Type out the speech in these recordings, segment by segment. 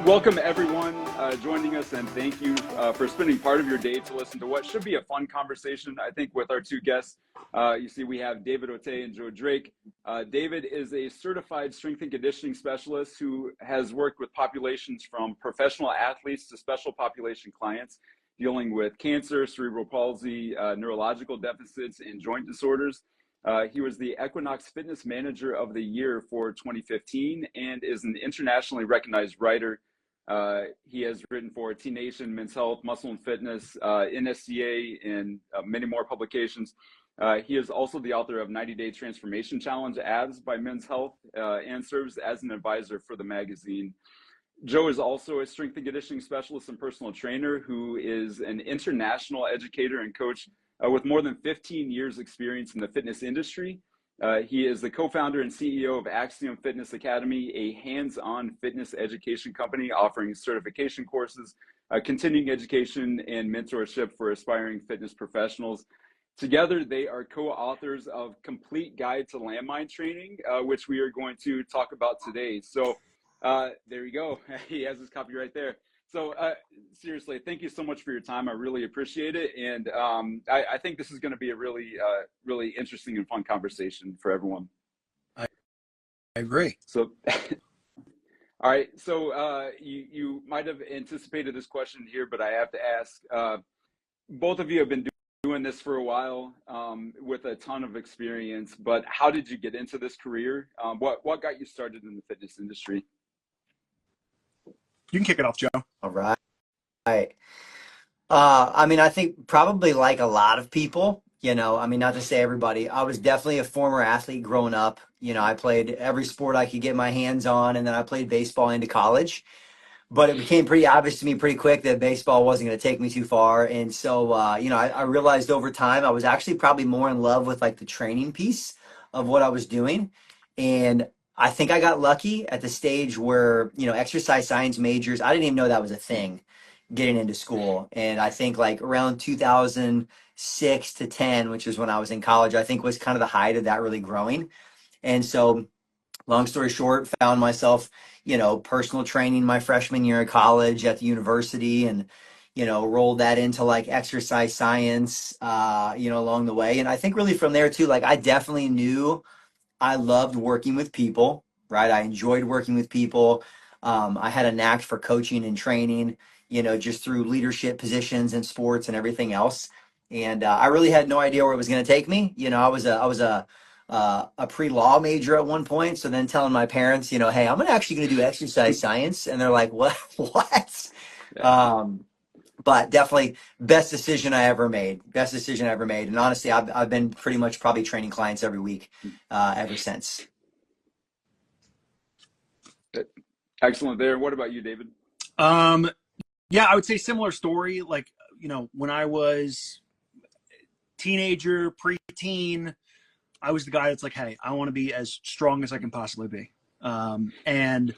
Welcome everyone joining us, and thank you for spending part of your day to listen to what should be a fun conversation, I think, with our two guests. You see, we have David Otey and Joe Drake. David is a certified strength and conditioning specialist who has worked with populations from professional athletes to special population clients dealing with cancer, cerebral palsy, neurological deficits, and joint disorders. He was the Equinox Fitness Manager of the Year for 2015 and is an internationally recognized writer. He has written for T Nation, Men's Health, Muscle and Fitness, NSCA, and many more publications. He is also the author of 90-Day Transformation Challenge Abs by Men's Health and serves as an advisor for the magazine. Joe is also a strength and conditioning specialist and personal trainer who is an international educator and coach with more than 15 years experience in the fitness industry. He is the co-founder and CEO of Axiom Fitness Academy, a hands-on fitness education company offering certification courses, continuing education, and mentorship for aspiring fitness professionals. Together, they are co-authors of Complete Guide to Landmine Training, which we are going to talk about today. So there you go. He has his copy right there. So seriously, thank you so much for your time. I really appreciate it. And I think this is going to be a really interesting and fun conversation for everyone. I agree. So, all right. So you might have anticipated this question here, but I have to ask, both of you have been doing this for a while with a ton of experience, but how did you get into this career? What got you started in the fitness industry? You can kick it off, Joe. All right. I mean, I think probably like a lot of people, not to say everybody, I was definitely a former athlete growing up. I played every sport I could get my hands on, and then I played baseball into college. But it became pretty obvious to me pretty quick that baseball wasn't going to take me too far. And so, I realized over time I was actually probably more in love with like the training piece of what I was doing. And I think I got lucky at the stage where, exercise science majors, I didn't even know that was a thing getting into school. And I think like around 2006 to 10, which is when I was in college, I think was kind of the height of that really growing. And so long story short, found myself, personal training my freshman year of college at the university and, rolled that into like exercise science, along the way. And I think really from there too, like I definitely knew I loved working with people, right? I enjoyed working with people. I had a knack for coaching and training, just through leadership positions in sports and everything else. And I really had no idea where it was going to take me. I was a pre-law major at one point. So then telling my parents, hey, I'm actually going to do exercise science. And they're like, what? Yeah. But definitely best decision I ever made. And honestly, I've been pretty much probably training clients every week ever since. Excellent there. What about you, David? Yeah, I would say similar story. Like, when I was teenager, preteen, I was the guy that's like, hey, I want to be as strong as I can possibly be. And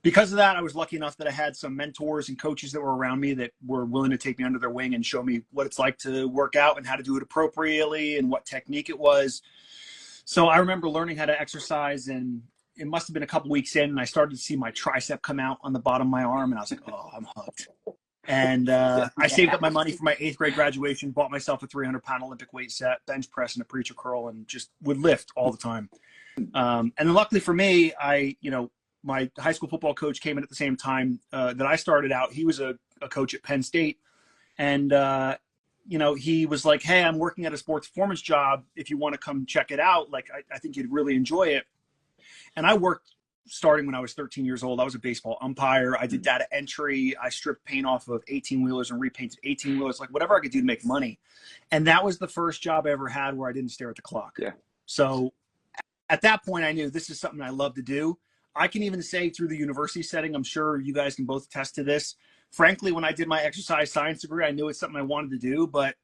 because of that, I was lucky enough that I had some mentors and coaches that were around me that were willing to take me under their wing and show me what it's like to work out and how to do it appropriately and what technique it was. So I remember learning how to exercise, and it must have been a couple weeks in, and I started to see my tricep come out on the bottom of my arm, and I was like, oh, I'm hooked. And I saved up my money for my 8th grade graduation, bought myself a 300-pound Olympic weight set, bench press, and a preacher curl, and just would lift all the time. And then luckily for me, my high school football coach came in at the same time that I started out. He was a coach at Penn State. And, he was like, hey, I'm working at a sports performance job. If you want to come check it out, like, I think you'd really enjoy it. And I worked starting when I was 13 years old. I was a baseball umpire. I did data entry. I stripped paint off of 18-wheelers and repainted 18-wheelers, like whatever I could do to make money. And that was the first job I ever had where I didn't stare at the clock. Yeah. So at that point, I knew this is something I love to do. I can even say through the university setting, I'm sure you guys can both attest to this. Frankly, when I did my exercise science degree, I knew it's something I wanted to do, but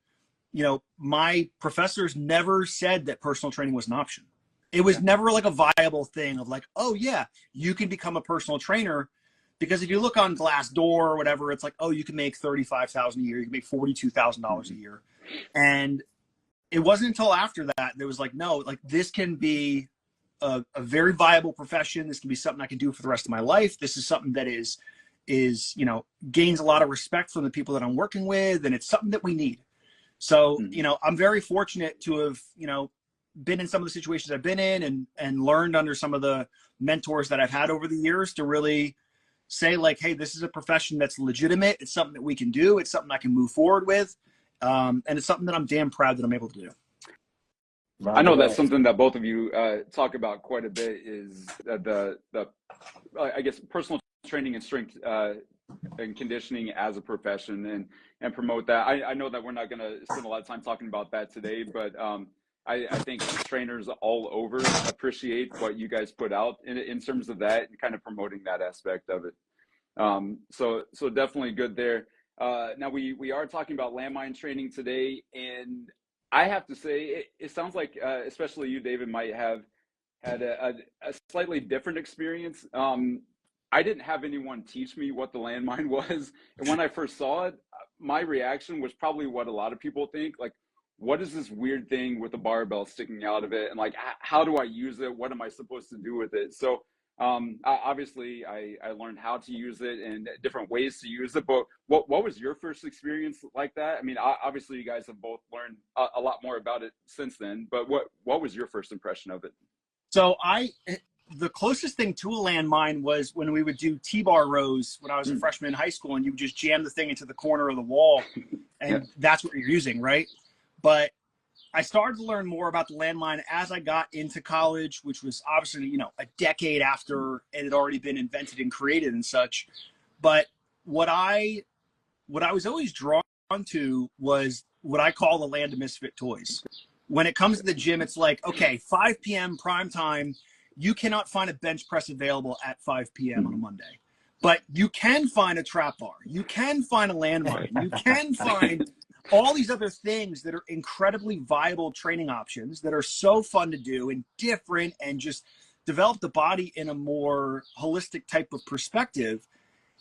my professors never said that personal training was an option. It was never like a viable thing of like, oh yeah, you can become a personal trainer. Because if you look on Glassdoor or whatever, it's like, oh, you can make $35,000 a year, you can make $42,000 a year. And it wasn't until after that there was like, no, like this can be a very viable profession. This can be something I can do for the rest of my life. This is something that is is, you know, gains a lot of respect from the people that I'm working with, and it's something that we need. So, you know, I'm very fortunate to have, you know, been in some of the situations I've been in and learned under some of the mentors that I've had over the years to really say like, hey, this is a profession that's legitimate. It's something that we can do. It's something I can move forward with. And it's something that I'm damn proud that I'm able to do. I know that's something that both of you talk about quite a bit, is the I guess personal training and strength and conditioning as a profession, and promote that. I know that we're not going to spend a lot of time talking about that today, but I think trainers all over appreciate what you guys put out in terms of that and kind of promoting that aspect of it. So definitely good there. Now we are talking about landmine training today, and I have to say it sounds like especially you, David, might have had a slightly different experience. I didn't have anyone teach me what the landmine was, and when I first saw it, my reaction was probably what a lot of people think, like, what is this weird thing with a barbell sticking out of it? And like, how do I use it? What am I supposed to do with it? So obviously I learned how to use it and different ways to use it, but what was your first experience like that? I mean, obviously you guys have both learned a lot more about it since then, but what was your first impression of it? So the closest thing to a landmine was when we would do T-bar rows when I was a freshman in high school, and you would just jam the thing into the corner of the wall, and that's what you're using, right? But I started to learn more about the landmine as I got into college, which was obviously, you know, a decade after it had already been invented and created and such. But what I was always drawn to was what I call the land of misfit toys. When it comes to the gym, it's like, okay, 5 p.m. prime time, you cannot find a bench press available at 5 p.m. on a Monday. But you can find a trap bar. You can find a landmine. You can find all these other things that are incredibly viable training options that are so fun to do and different and just develop the body in a more holistic type of perspective.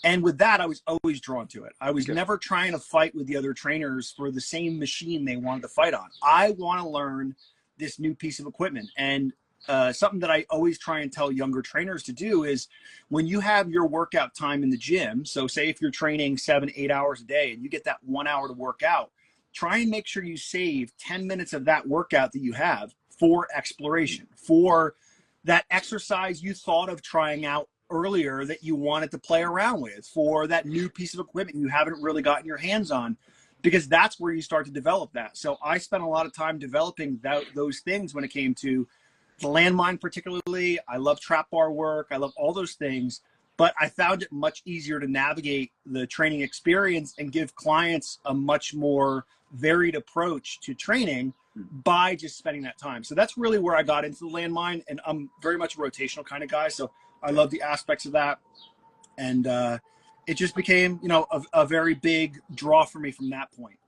And with that, I was always drawn to it. I was never trying to fight with the other trainers for the same machine they wanted to fight on. I want to learn this new piece of equipment. And something that I always try and tell younger trainers to do is when you have your workout time in the gym, so say if you're training 7-8 hours a day and you get that 1 hour to work out, try and make sure you save 10 minutes of that workout that you have for exploration, for that exercise you thought of trying out earlier that you wanted to play around with, for that new piece of equipment you haven't really gotten your hands on, because that's where you start to develop that. So I spent a lot of time developing those things when it came to the landmine particularly. I love trap bar work. I love all those things, but I found it much easier to navigate the training experience and give clients a much more varied approach to training by just spending that time. So that's really where I got into the landmine, and I'm very much a rotational kind of guy. So I love the aspects of that. And it just became, you know, a very big draw for me from that point.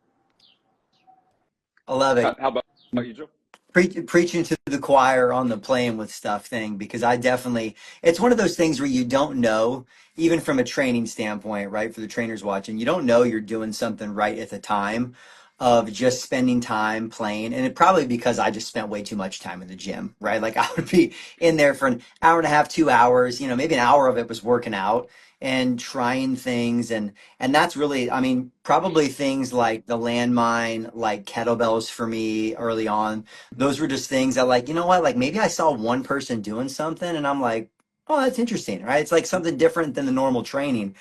I love it. How about you, Joe? Preaching to the choir on the playing with stuff thing, because I definitely, it's one of those things where you don't know, even from a training standpoint, right? For the trainers watching, you don't know you're doing something right at the time of just spending time playing. And it probably because I just spent way too much time in the gym, right? Like I would be in there for an hour and a half, 2 hours, you know, maybe an hour of it was working out and trying things. And that's really, I mean, probably things like the landmine, like kettlebells for me early on. Those were just things that, like, you know what, like maybe I saw one person doing something and I'm like, oh, that's interesting, right? It's like something different than the normal training.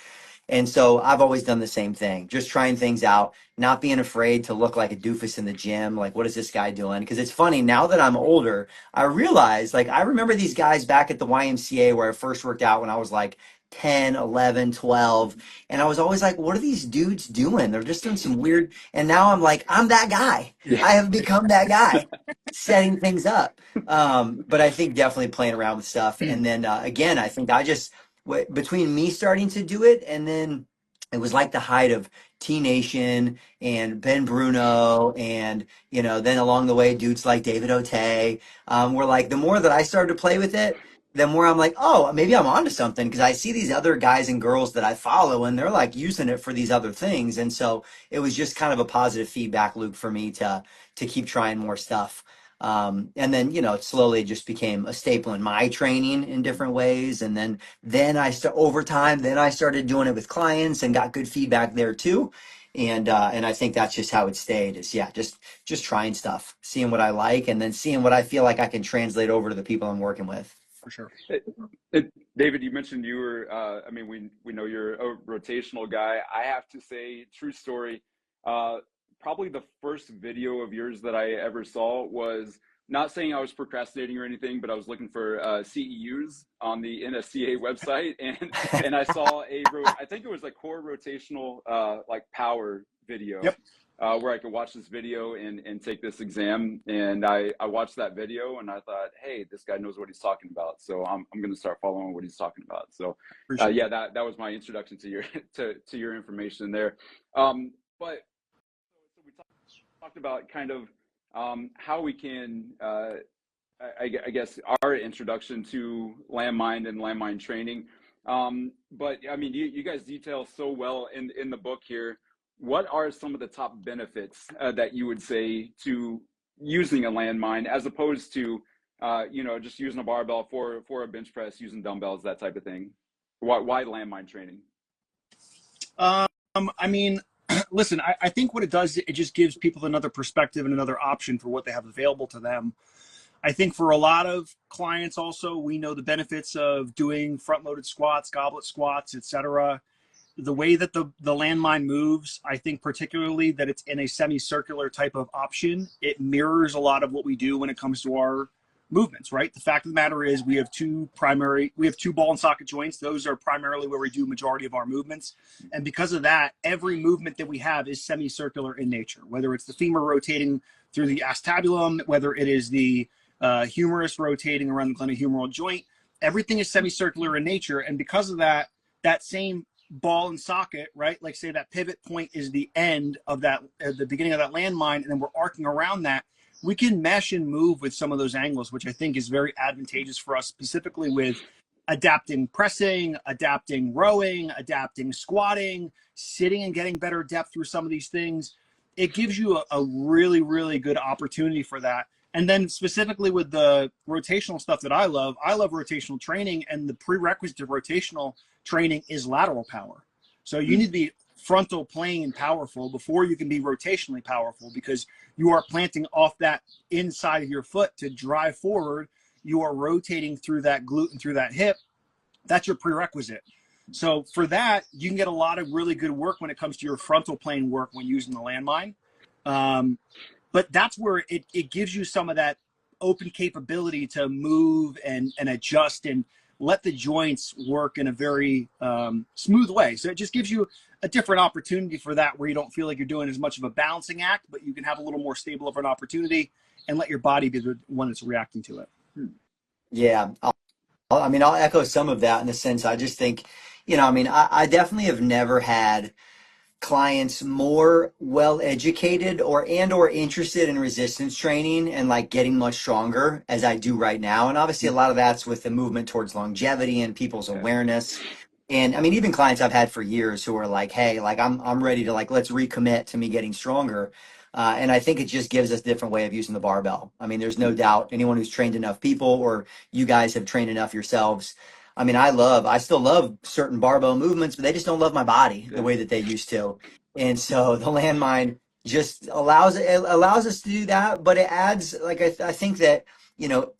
And so I've always done the same thing, just trying things out, not being afraid to look like a doofus in the gym. Like, what is this guy doing? Because it's funny, now that I'm older, I realize, like, I remember these guys back at the YMCA where I first worked out when I was like 10, 11, 12. And I was always like, what are these dudes doing? They're just doing some weird. And now I'm like, I'm that guy. I have become that guy setting things up. But I think definitely playing around with stuff. And then again, I think between me starting to do it, and then it was like the height of T-Nation and Ben Bruno, and, you know, then along the way, dudes like David Otey, were like, the more that I started to play with it, the more I'm like, oh, maybe I'm onto something, because I see these other guys and girls that I follow, and they're like using it for these other things. And so it was just kind of a positive feedback loop for me to keep trying more stuff. And then, it slowly just became a staple in my training in different ways. And then over time, then I started doing it with clients and got good feedback there too. And I think that's just how it stayed is, yeah, just trying stuff, seeing what I like, and then seeing what I feel like I can translate over to the people I'm working with. For sure. David, you mentioned you were, I mean, we know you're a rotational guy. I have to say, true story, probably the first video of yours that I ever saw was, not saying I was procrastinating or anything, but I was looking for CEUs on the NSCA website, and I saw I think it was a core rotational like power video. Yep. Where I could watch this video and take this exam. And I watched that video and I thought, hey, this guy knows what he's talking about. So I'm going to start following what he's talking about. So yeah, that was my introduction to your, to your information there. But so we talked about kind of how we can, I guess, our introduction to landmine and landmine training. But I mean, you guys detail so well in the book here. What are some of the top benefits that you would say to using a landmine as opposed to, just using a barbell for a bench press, using dumbbells, that type of thing? Why landmine training? I mean, listen, I think what it does, it just gives people another perspective and another option for what they have available to them. I think for a lot of clients also, we know the benefits of doing front-loaded squats, goblet squats, etc. The way that the landmine moves, I think particularly that it's in a semicircular type of option, it mirrors a lot of what we do when it comes to our movements, right? The fact of the matter is we have two ball and socket joints. Those are primarily where we do majority of our movements. And because of that, every movement that we have is semicircular in nature, whether it's the femur rotating through the acetabulum, whether it is the humerus rotating around the glenohumeral joint, everything is semicircular in nature. And because of that, that same ball and socket, right? Like say that pivot point is the end of that, the beginning of that landmine, and then we're arcing around that. We can mesh and move with some of those angles, which I think is very advantageous for us, specifically with adapting pressing, adapting rowing, adapting squatting, sitting and getting better depth through some of these things. It gives you a really, really good opportunity for that. And then specifically with the rotational stuff that I love rotational training, and the prerequisite to rotational training is lateral power. So you need to be frontal plane powerful before you can be rotationally powerful, because you are planting off that inside of your foot to drive forward. You are rotating through that glute and through that hip. That's your prerequisite. So for that, you can get a lot of really good work when it comes to your frontal plane work when using the landmine. But that's where it gives you some of that open capability to move and adjust and let the joints work in a very smooth way. So it just gives you a different opportunity for that, where you don't feel like you're doing as much of a balancing act, but you can have a little more stable of an opportunity and let your body be the one that's reacting to it. Yeah. I'll echo some of that in the sense, I just think, I definitely have never had clients more well educated or interested in resistance training and like getting much stronger as I do right now. And obviously a lot of that's with the movement towards longevity and people's awareness. And I mean, even clients I've had for years who are like, hey, like I'm ready to like, let's recommit to me getting stronger. And I think it just gives us a different way of using the barbell. I mean, there's no doubt anyone who's trained enough people, or you guys have trained enough yourselves. I mean, I still love certain barbell movements, but they just don't love my body the way that they used to. And so the landmine just allows us to do that, but it adds, like, I think that,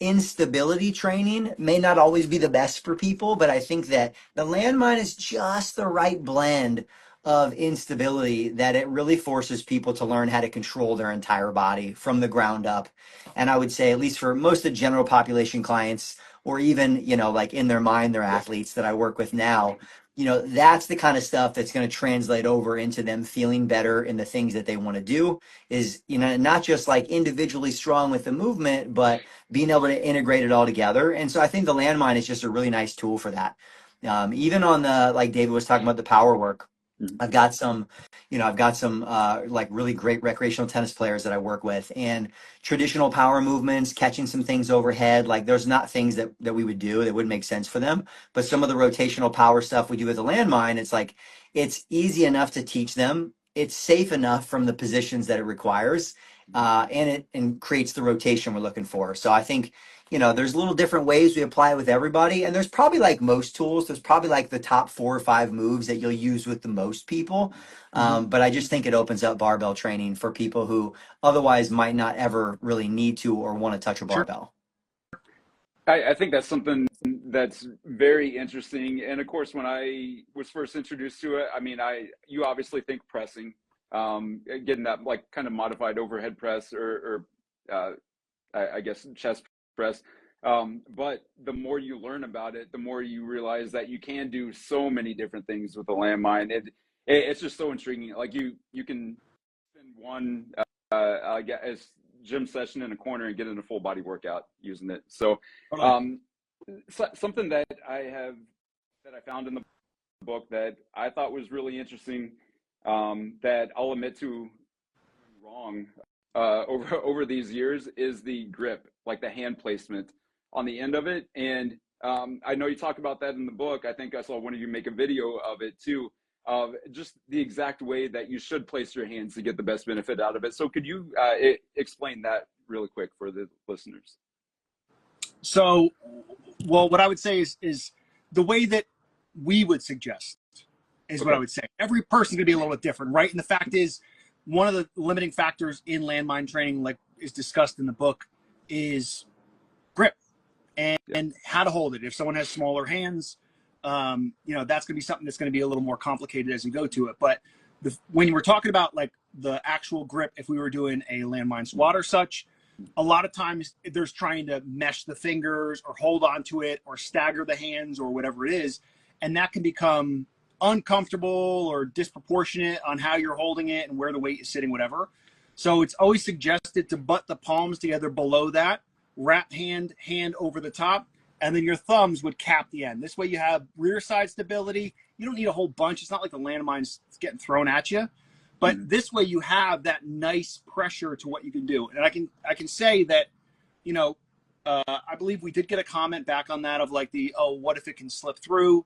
instability training may not always be the best for people, but I think that the landmine is just the right blend of instability, that it really forces people to learn how to control their entire body from the ground up. And I would say, at least for most of the general population clients, or even, like in their mind, they're athletes that I work with now, that's the kind of stuff that's going to translate over into them feeling better in the things that they want to do, is, not just like individually strong with the movement, but being able to integrate it all together. And so I think the landmine is just a really nice tool for that. Even on the, like David was talking about, the power work, I've got some like really great recreational tennis players that I work with, and traditional power movements, catching some things overhead, like there's not things that we would do that wouldn't make sense for them. But some of the rotational power stuff we do with the landmine, it's like, it's easy enough to teach them. it's safe enough from the positions that it requires, and creates the rotation we're looking for. So I think, there's little different ways we apply it with everybody, and there's probably, like most tools, there's probably like the top 4 or 5 moves that you'll use with the most people. But I just think it opens up barbell training for people who otherwise might not ever really need to or want to touch a Sure. barbell. I think that's something that's very interesting. And of course, when I was first introduced to it, I mean, you obviously think pressing, getting that like kind of modified overhead press or I guess chest press. But the more you learn about it, the more you realize that you can do so many different things with the landmine. It's just so intriguing. Like you can spend one, I guess, gym session in a corner and get in a full body workout using it. So, something that I found in the book that I thought was really interesting, that I'll admit to wrong over these years, is the grip, like the hand placement on the end of it. And I know you talk about that in the book. I think I saw one of you make a video of it too, of just the exact way that you should place your hands to get the best benefit out of it. So could you explain that really quick for the listeners? So, well, what I would say is the way that we would suggest is what I would say. Every person's going to be a little bit different, right? And the fact is, one of the limiting factors in landmine training, like is discussed in the book, is grip and how to hold it. If someone has smaller hands, that's going to be something that's going to be a little more complicated as you go to it. But when we're talking about like the actual grip, if we were doing a landmine squat or such, a lot of times there's trying to mesh the fingers or hold on to it or stagger the hands or whatever it is. And that can become uncomfortable or disproportionate on how you're holding it and where the weight is sitting, whatever. So it's always suggested to butt the palms together below that, wrap hand over the top, and then your thumbs would cap the end. This way you have rear side stability. You don't need a whole bunch. It's not like the landmine's getting thrown at you. But this way you have that nice pressure to what you can do. And I can say that, I believe we did get a comment back on that of like what if it can slip through?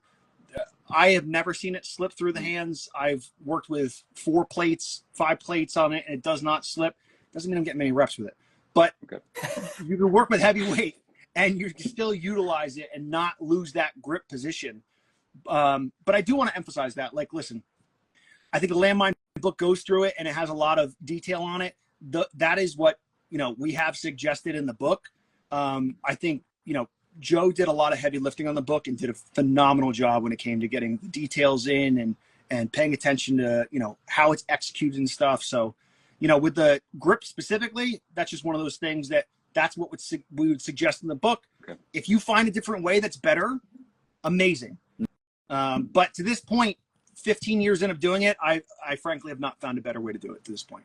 I have never seen it slip through the hands. I've worked with 4 plates, 5 plates on it, and it does not slip. Doesn't mean I'm getting many reps with it. But you can work with heavy weight and you can still utilize it and not lose that grip position. But I do want to emphasize that, like, listen, I think the landmine book goes through it and it has a lot of detail on it. That is what, we have suggested in the book. I think, Joe did a lot of heavy lifting on the book and did a phenomenal job when it came to getting the details in and paying attention to, how it's executed and stuff. So, with the grip specifically, that's just one of those things that's what we would suggest in the book. Okay. If you find a different way that's better, amazing. But to this point, 15 years in of doing it, I frankly have not found a better way to do it to this point.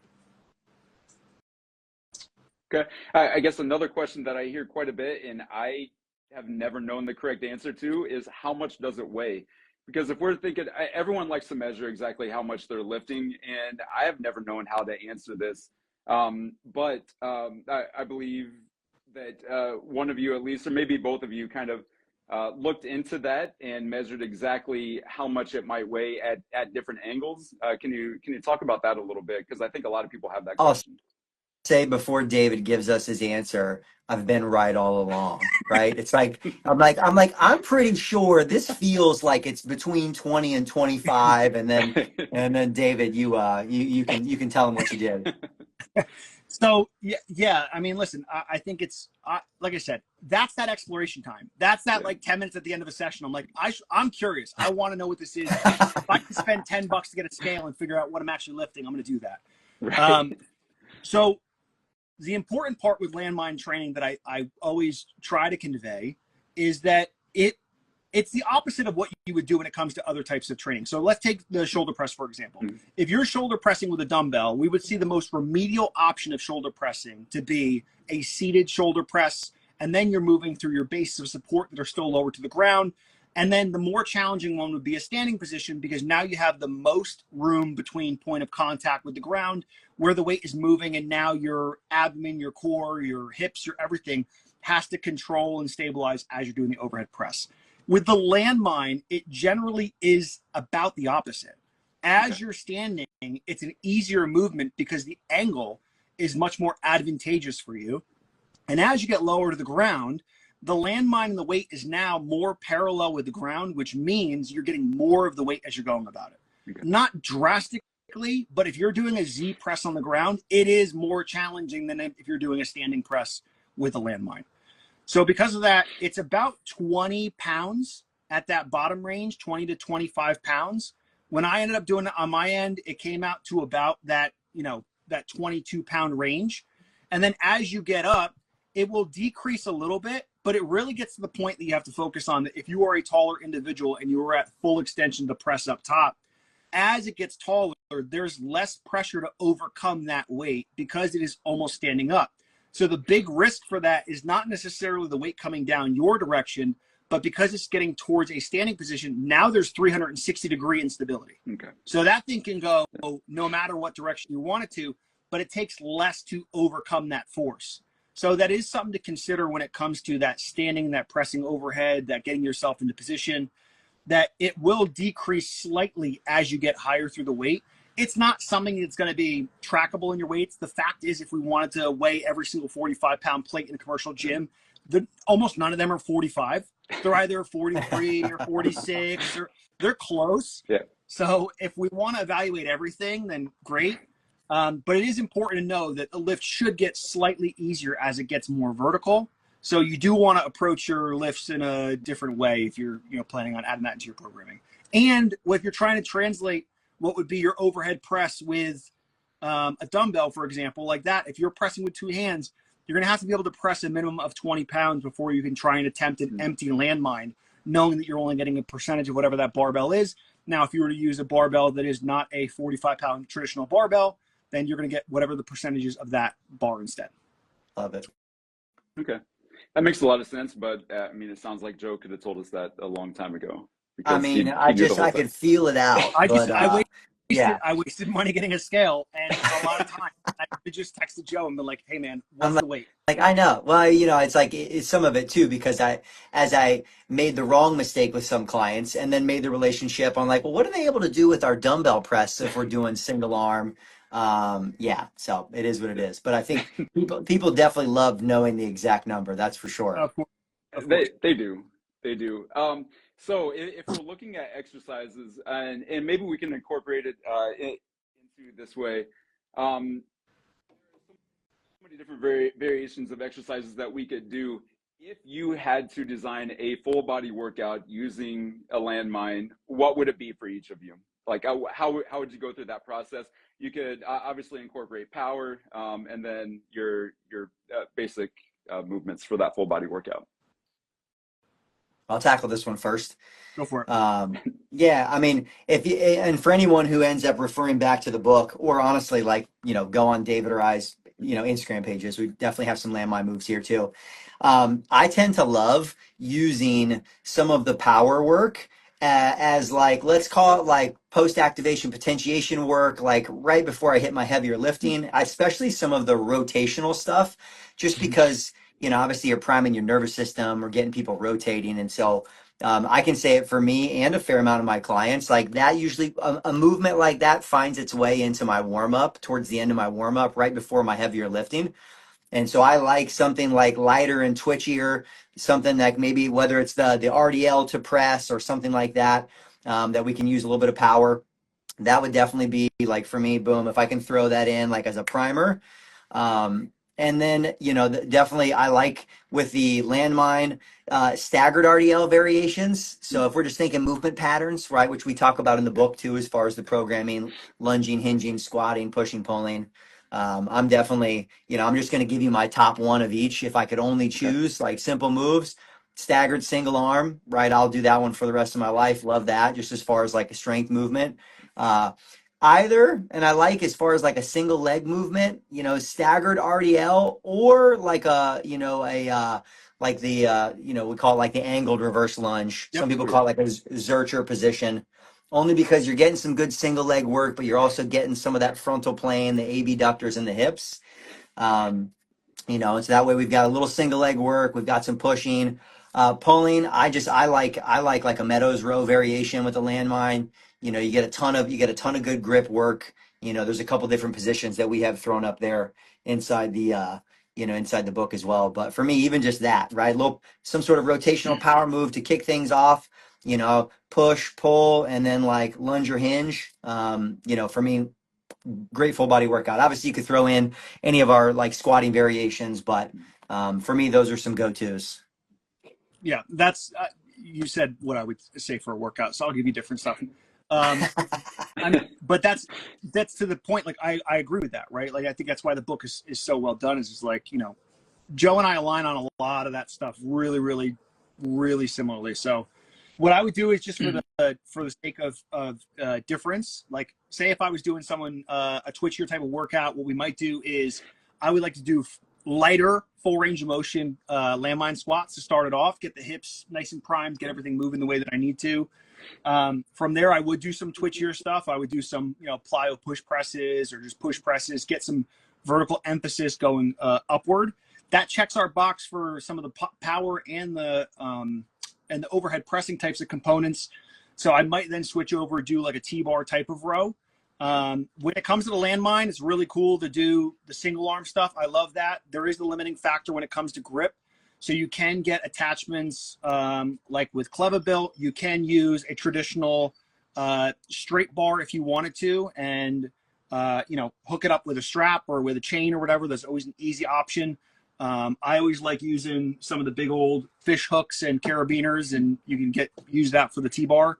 Okay. I guess another question that I hear quite a bit, and I have never known the correct answer to, is how much does it weigh? Because if we're thinking, everyone likes to measure exactly how much they're lifting, and I have never known how to answer this. But I believe that one of you at least, or maybe both of you, kind of looked into that and measured exactly how much it might weigh at different angles. Can you talk about that a little bit? Because I think a lot of people have that question. Say before David gives us his answer, I've been right all along, right? It's like I'm pretty sure this feels like it's between 20 and 25, and then David, you can tell him what you did. So yeah. I mean, listen, I think it's like I said, that's that exploration time. That's that like 10 minutes at the end of a session. I'm like, I'm curious. I want to know what this is. If I can spend $10 to get a scale and figure out what I'm actually lifting, I'm going to do that. Right. So the important part with landmine training that I always try to convey is that it's the opposite of what you would do when it comes to other types of training. So let's take the shoulder press, for example. If you're shoulder pressing with a dumbbell, we would see the most remedial option of shoulder pressing to be a seated shoulder press, and then you're moving through your bases of support that are still lower to the ground. And then the more challenging one would be a standing position, because now you have the most room between point of contact with the ground where the weight is moving, and now your abdomen, your core, your hips, your everything has to control and stabilize as you're doing the overhead press. With the landmine, it generally is about the opposite. As Okay. you're standing, it's an easier movement because the angle is much more advantageous for you. And as you get lower to the ground, the landmine and the weight is now more parallel with the ground, which means you're getting more of the weight as you're going about it. Okay. Not drastically, but if you're doing a Z press on the ground, it is more challenging than if you're doing a standing press with a landmine. So because of that, it's about 20 pounds at that bottom range, 20 to 25 pounds. When I ended up doing it on my end, it came out to about that, that 22-pound range. And then as you get up, it will decrease a little bit, but it really gets to the point that you have to focus on that if you are a taller individual and you are at full extension to press up top, as it gets taller, there's less pressure to overcome that weight because it is almost standing up. So the big risk for that is not necessarily the weight coming down your direction, but because it's getting towards a standing position, now there's 360-degree instability. Okay. So that thing can go no matter what direction you want it to, but it takes less to overcome that force. So that is something to consider when it comes to that standing, that pressing overhead, that getting yourself into position, that it will decrease slightly as you get higher through the weight. It's not something that's going to be trackable in your weights. The fact is, if we wanted to weigh every single 45-pound plate in a commercial gym, almost none of them are 45. They're either 43 or 46, or they're close. Yeah. So if we want to evaluate everything, then great. But it is important to know that the lift should get slightly easier as it gets more vertical. So you do want to approach your lifts in a different way if you're planning on adding that into your programming. And if you're trying to translate what would be your overhead press with a dumbbell, for example, like that, if you're pressing with two hands, you're going to have to be able to press a minimum of 20 pounds before you can try and attempt an empty landmine, knowing that you're only getting a percentage of whatever that barbell is. Now, if you were to use a barbell that is not a 45-pound traditional barbell, then you're going to get whatever the percentages of that bar instead. Love it. Okay. That makes a lot of sense, but I mean, it sounds like Joe could have told us that a long time ago. I Because mean, he I knew the whole I thing. could feel it out, but yeah. I wasted money getting a scale and a lot of time. I just texted Joe and been like, "Hey man, what's I'm the weight?" like, I know. Well, it's like it's some of it too, because as I made the wrong mistake with some clients and then made the relationship, I'm like, well, what are they able to do with our dumbbell press if we're doing single arm? Yeah, so it is what it is. But I think people definitely love knowing the exact number. That's for sure. Of course. They do. They do. So if we're looking at exercises, and maybe we can incorporate it into this way, so many different variations of exercises that we could do. If you had to design a full body workout using a landmine, what would it be for each of you? Like how would you go through that process? You could obviously incorporate power and then your basic movements for that full body workout. I'll tackle this one first. Go for it. Yeah, I mean, and for anyone who ends up referring back to the book, or honestly, like, go on David or I's, Instagram pages, we definitely have some landmine moves here too. I tend to love using some of the power work as like, let's call it like post-activation potentiation work, like right before I hit my heavier lifting, especially some of the rotational stuff, just because, obviously you're priming your nervous system or getting people rotating. And so I can say it for me and a fair amount of my clients, like that usually a movement like that finds its way into my warm up towards the end of my warm up, right before my heavier lifting. And so I like something like lighter and twitchier, something like maybe whether it's the RDL to press or something like that, that we can use a little bit of power. That would definitely be like for me, boom, if I can throw that in like as a primer. And then, definitely I like with the landmine staggered RDL variations. So if we're just thinking movement patterns, right, which we talk about in the book too, as far as the programming, lunging, hinging, squatting, pushing, pulling. I'm definitely, I'm just going to give you my top one of each. If I could only choose like simple moves, staggered single arm, right? I'll do that one for the rest of my life. Love that. Just as far as like a strength movement. Either, and I like as far as like a single leg movement, staggered RDL or like like the, we call it like the angled reverse lunge. Yep. Some people call it like a Zercher position, only because you're getting some good single leg work, but you're also getting some of that frontal plane, the abductors and the hips. And so that way we've got a little single leg work. We've got some pushing, pulling. I like a Meadows row variation with a landmine. You know, you get a ton of good grip work. You know, there's a couple different positions that we have thrown up there inside the inside the book as well. But for me, even just that, right? Some sort of rotational power move to kick things off, you know, push, pull, and then like lunge or hinge. You know, for me, great full body workout. Obviously, you could throw in any of our like squatting variations, but for me, those are some go-tos. Yeah, that's you said what I would say for a workout, so I'll give you different stuff. But that's to the point. Like I agree with that, right? Like I think that's why the book is so well done. Is like, you know, Joe and I align on a lot of that stuff really, really, really similarly. So what I would do is just for the sake of difference, like say if I was doing someone a twitchier type of workout, what we might do is I would like to do lighter full range of motion landmine squats to start it off, get the hips nice and primed, get everything moving the way that I need to. From there, I would do some twitchier stuff. I would do some, you know, plyo push presses or just push presses, get some vertical emphasis going upward. That checks our box for some of the power and the overhead pressing types of components. So I might then switch over, do like a T-bar type of row. When it comes to the landmine, it's really cool to do the single arm stuff. I love that. There is the limiting factor when it comes to grip. So you can get attachments like with Clevabuilt. You can use a traditional straight bar if you wanted to, and you know, hook it up with a strap or with a chain or whatever. There's always an easy option. I always like using some of the big old fish hooks and carabiners, and you can use that for the T-bar,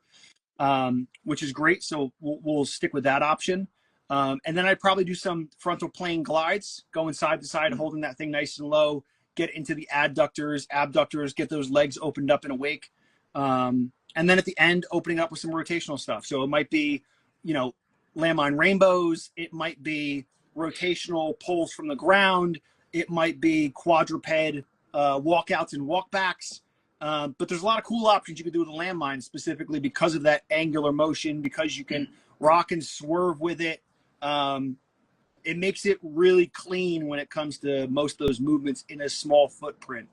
which is great. So we'll stick with that option. And then I'd probably do some frontal plane glides, going side to side, holding that thing nice and low, get into the adductors, abductors, get those legs opened up and awake. And then at the end, opening up with some rotational stuff. So it might be, you know, landmine rainbows. It might be rotational pulls from the ground. It might be quadruped walkouts and walkbacks. But there's a lot of cool options you can do with a landmine, specifically because of that angular motion, because you can rock and swerve with it. It makes it really clean when it comes to most of those movements in a small footprint,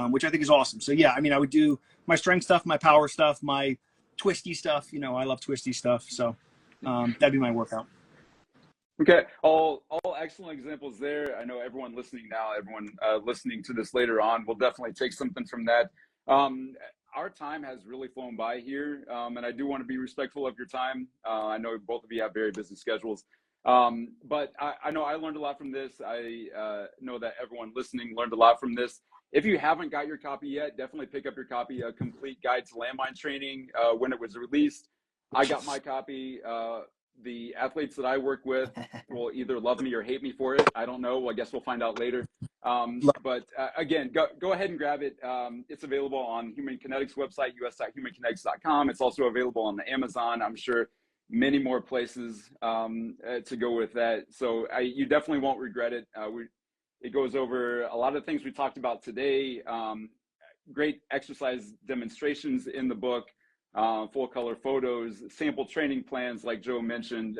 which I think is awesome. So yeah, I mean, I would do my strength stuff, my power stuff, my twisty stuff. You know, I love twisty stuff. So that'd be my workout. Okay, all excellent examples there. I know everyone listening now, everyone listening to this later on will definitely take something from that. Our time has really flown by here, and I do want to be respectful of your time. I know both of you have very busy schedules, but I know I learned a lot from this. I know that everyone listening learned a lot from this. If you haven't got your copy yet, definitely pick up your copy, A Complete Guide to Landmine Training, when it was released. I got my copy. The athletes that I work with will either love me or hate me for it. I don't know. Well, I guess we'll find out later. But again, go ahead and grab it. It's available on Human Kinetics website, us.humankinetics.com. It's also available on the Amazon. I'm sure many more places to go with that. So you definitely won't regret it. It goes over a lot of things we talked about today. Great exercise demonstrations in the book. Full color photos, sample training plans, like Joe mentioned.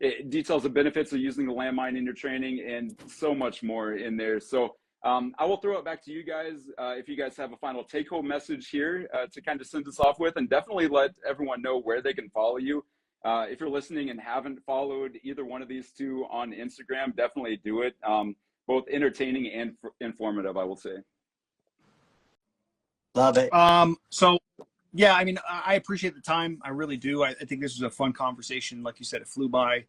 It details the benefits of using the landmine in your training and so much more in there. So I will throw it back to you guys. If you guys have a final take-home message here to kind of send us off with, and definitely let everyone know where they can follow you. If you're listening and haven't followed either one of these two on Instagram, definitely do it. Both entertaining and informative, I will say. Love it. So yeah, I mean, I appreciate the time. I really do. I think this was a fun conversation. Like you said, it flew by.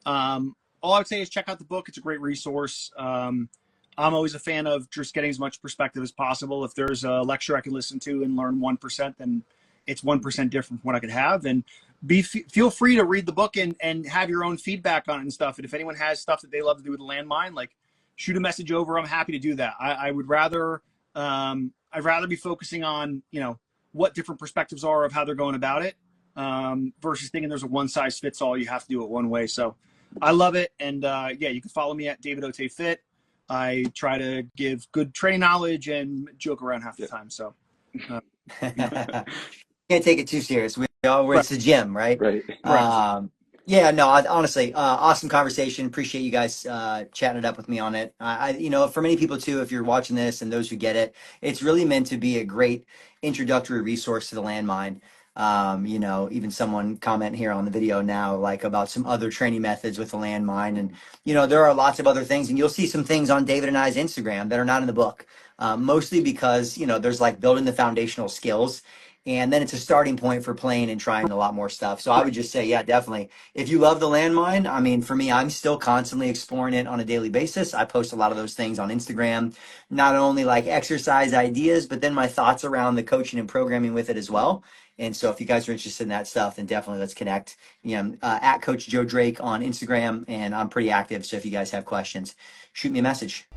All I would say is check out the book. It's a great resource. I'm always a fan of just getting as much perspective as possible. If there's a lecture I can listen to and learn 1%, then it's 1% different from what I could have. And feel free to read the book and have your own feedback on it and stuff. And if anyone has stuff that they love to do with the landmine, like shoot a message over. I'm happy to do that. I would rather, I'd rather be focusing on, you know, what different perspectives are of how they're going about it, versus thinking there's a one size fits all. You have to do it one way. So I love it. And yeah, you can follow me at David Otey Fit. I try to give good training knowledge and joke around half the time. So Can't take it too serious. It's a gym, right? Right. Yeah, no, honestly, awesome conversation. Appreciate you guys chatting it up with me on it. You know, for many people too, if you're watching this and those who get it, it's really meant to be a great introductory resource to the landmine. You know, even someone comment here on the video now, like about some other training methods with the landmine. And, you know, there are lots of other things. And you'll see some things on David and I's Instagram that are not in the book, mostly because, you know, there's like building the foundational skills. And then it's a starting point for playing and trying a lot more stuff. So I would just say, yeah, definitely. If you love the landmine, I mean, for me, I'm still constantly exploring it on a daily basis. I post a lot of those things on Instagram, not only like exercise ideas, but then my thoughts around the coaching and programming with it as well. And so if you guys are interested in that stuff, then definitely let's connect. You know, at Coach Joe Drake on Instagram, and I'm pretty active. So if you guys have questions, shoot me a message.